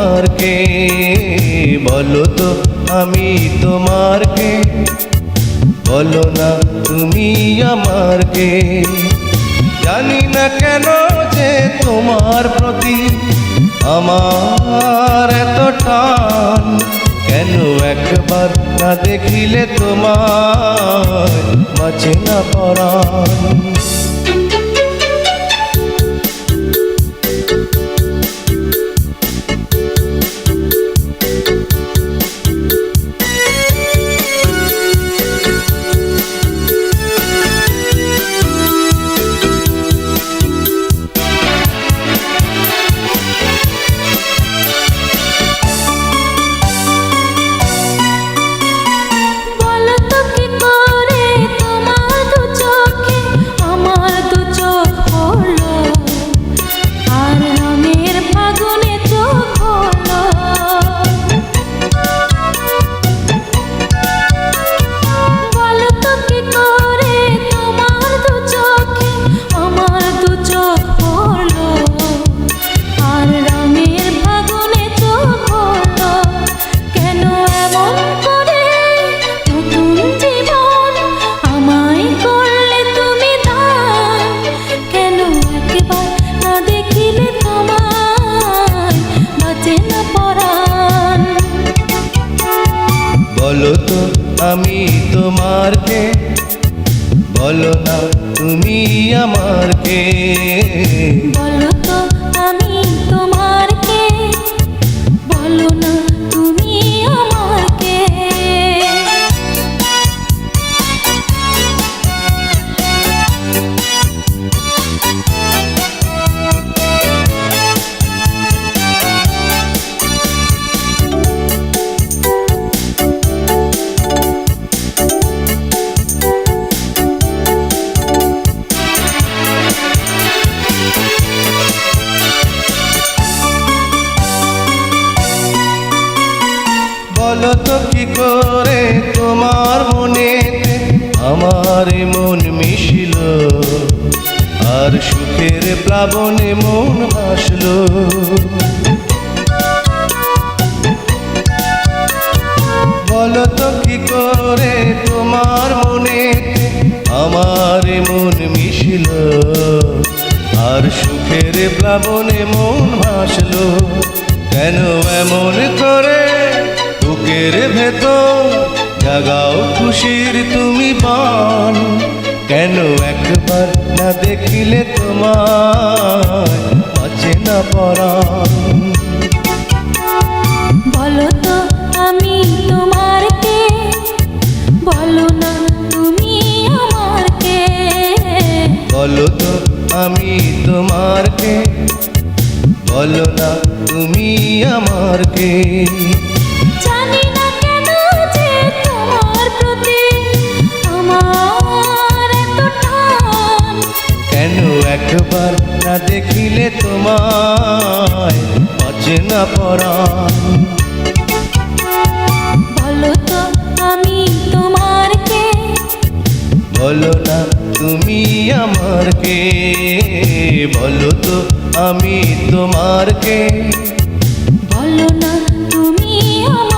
তোমার কে? বলো তো আমি তোমার কে? বলো না তুমি আমার কে? জানি না কেন যে তোমার প্রতি আমার এত টান, কেন একবার না দেখিলে তোমার বাঁচে না পরাণ। বলো তো আমি তোমার কে? বলো না তুমি আমার কে? বলো তো আমি তোমার কে? বলো না তুমি আমার কে? বলো তো কি করে তোমার মনেতে আমার মন মিশিল, আর সুখের প্লাবনে মন ভাসলো। বলো তো কি করে তোমার মনেতে আমার মন মিশিল, আর সুখের প্লাবনে মন ভাসলো। কেন এমন করে বুকের ভেতর জাগাও খুশির তুমি বান, কেন একবার না দেখিলে তোমার বাঁচে না পরাণ। বলো তো আমি তোমার কে? বলো না তুমি আমার কে? বলো তো আমি তোমার কে? বলো না তুমি আমার কে? জানি না কেন যে তোমার প্রতি আমার এত টান, কেন একবার না দেখিলে তোমায় বাঁচে না পরাণ। বলো তো আমি তোমার কে? বলো না তুমি আমার কে? বলো তো আমি তোমার কে? বলো না তুমি আমার